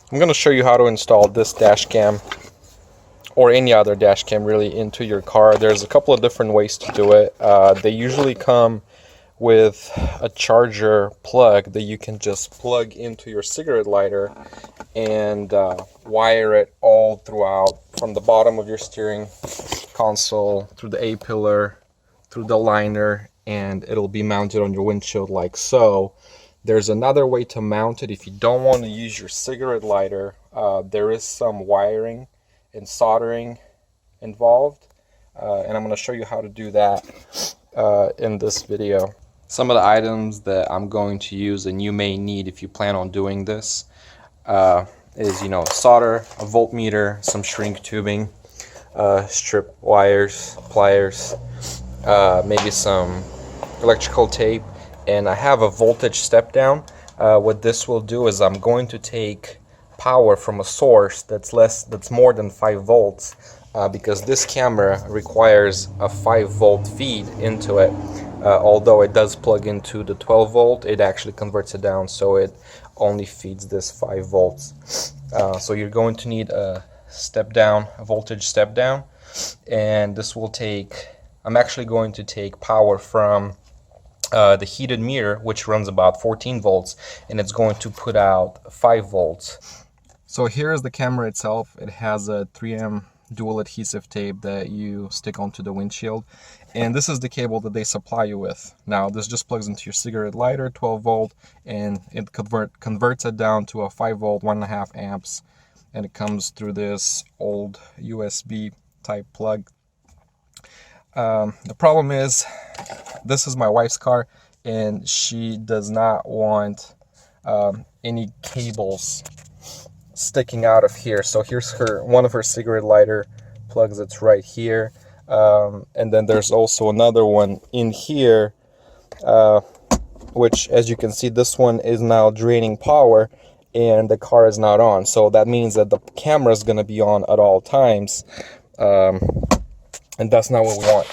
I'm going to show you how to install this dash cam or any other dash cam really into your car. There's a couple of different ways to do it. They usually come with a charger plug that you can just plug into your cigarette lighter and wire it all throughout, from the bottom of your steering console through the A-pillar, through the liner, and it'll be mounted on your windshield like so. There's another way to mount it if you don't want to use your cigarette lighter. There is some wiring and soldering involved, and I'm going to show you how to do that in this video. Some of the items that I'm going to use and you may need if you plan on doing this is, solder, a voltmeter, some shrink tubing, strip wires, pliers, maybe some electrical tape, and I have a voltage step down. What this will do is I'm going to take power from a source that's more than 5 volts because this camera requires a 5-volt feed into it. Although it does plug into the 12 volt, it actually converts it down so it only feeds this 5 volts. So you're going to need a step down, a voltage step down, and this will take, I'm actually going to take power from the heated mirror, which runs about 14 volts, and it's going to put out 5 volts. So here is the camera itself. It has a 3M dual adhesive tape that you stick onto the windshield, and this is the cable that they supply you with. Now this just plugs into your cigarette lighter, 12 volt, and it converts it down to a 5 volt, 1.5 amps, and it comes through this old USB type plug. The problem is, this is my wife's car and she does not want any cables sticking out of here. So here's one of her cigarette lighter plugs that's right here, and then there's also another one in here, which, as you can see, this one is now draining power and the car is not on. So that means that the camera is going to be on at all times, and that's not what we want.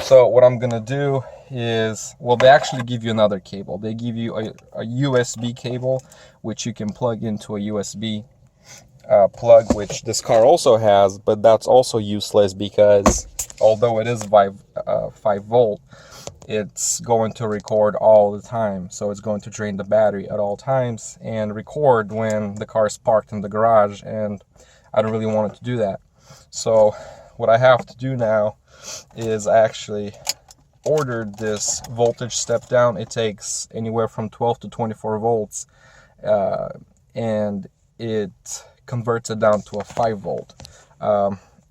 So what I'm going to do is, well, they actually give you another cable. They give you a USB cable which you can plug into a USB plug, which this car also has, but that's also useless because although it is 5 volt, it's going to record all the time. So it's going to drain the battery at all times and record when the car is parked in the garage, and I don't really want it to do that. So what I have to do now is I actually ordered this voltage step down. It takes anywhere from 12 to 24 volts, and it converts it down to a 5 volt.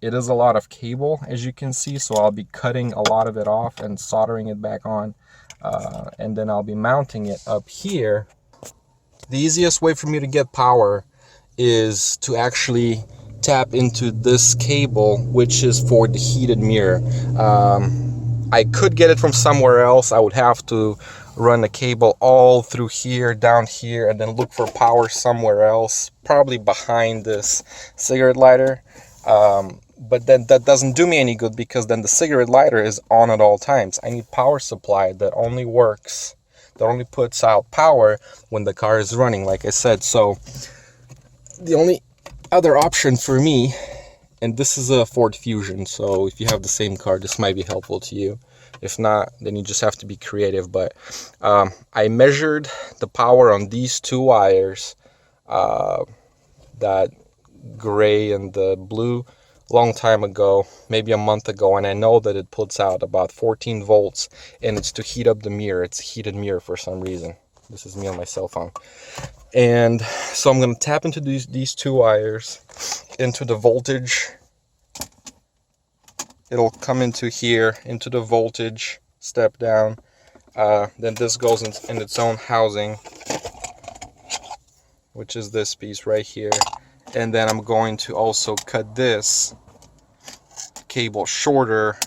It is a lot of cable, as you can see, so I'll be cutting a lot of it off and soldering it back on, and then I'll be mounting it up here. The easiest way for me to get power is to actually tap into this cable, which is for the heated mirror. I could get it from somewhere else. I would have to run the cable all through here, down here, and then look for power somewhere else, probably behind this cigarette lighter. But then that doesn't do me any good because then the cigarette lighter is on at all times. I need power supply that only works, that only puts out power when the car is running, like I said. So the only other option for me, and this is a Ford Fusion, so if you have the same car, this might be helpful to you. If not, then you just have to be creative. But I measured the power on these two wires, that gray and the blue, long time ago, maybe a month ago, and I know that it puts out about 14 volts, and it's to heat up the mirror. It's a heated mirror for some reason. This is me on my cell phone. And so I'm going to tap into these two wires, into the voltage. It'll come into here, into the voltage step down. Then this goes in its own housing, which is this piece right here. And then I'm going to also cut this cable shorter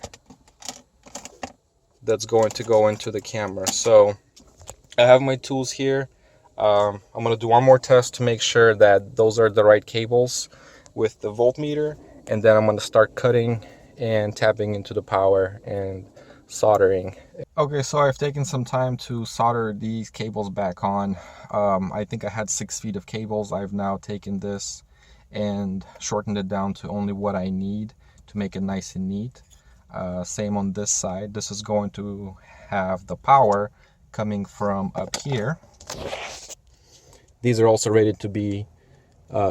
that's going to go into the camera. So I have my tools here. I'm going to do one more test to make sure that those are the right cables with the voltmeter, and then I'm going to start cutting and tapping into the power and soldering. Okay, so I've taken some time to solder these cables back on. I think I had 6 feet of cables. I've now taken this and shortened it down to only what I need to make it nice and neat. Same on this side. This is going to have the power coming from up here. These are also ready to be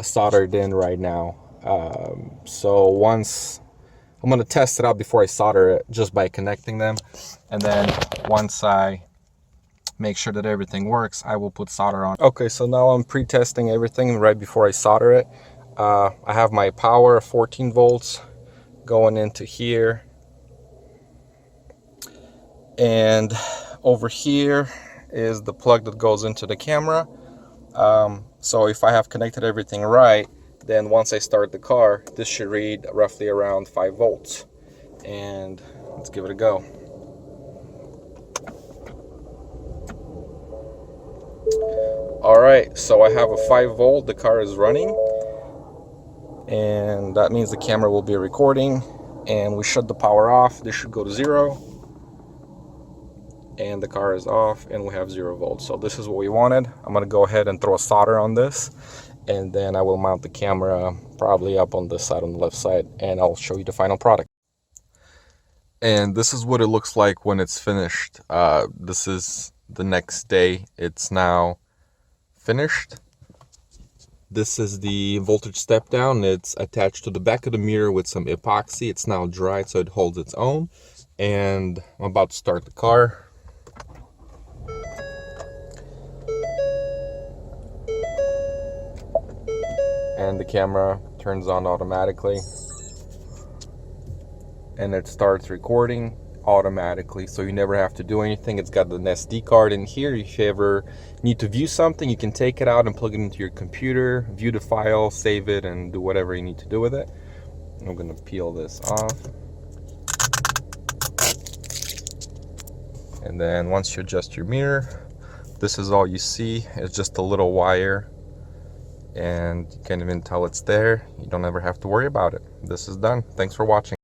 soldered in right now. So once I'm going to test it out before I solder it, just by connecting them, and then once I make sure that everything works, I will put solder on. Okay, so now I'm pre-testing everything right before I solder it. I have my power 14 volts going into here, and over here is the plug that goes into the camera. So if I have connected everything right, then once I start the car, this should read roughly around 5 volts. And let's give it a go. Alright, so I have a 5 volt, the car is running, and that means the camera will be recording, and we shut the power off. This should go to 0, and the car is off, and we have 0 volts. So this is what we wanted. I'm going to go ahead and throw a solder on this, and then I will mount the camera probably up on this side, on the left side, and I'll show you the final product. And this is what it looks like when it's finished. This is the next day. It's now finished. This is the voltage step down. It's attached to the back of the mirror with some epoxy. It's now dried, so it holds its own. And I'm about to start the car. And the camera turns on automatically, and it starts recording automatically, so you never have to do anything. It's got an SD card in here. If you ever need to view something, you can take it out and plug it into your computer, view the file, save it, and do whatever you need to do with it. I'm going to peel this off, and then once you adjust your mirror, this is all you see. It's just a little wire, and you can't even tell it's there. You don't ever have to worry about it. This is done. Thanks for watching.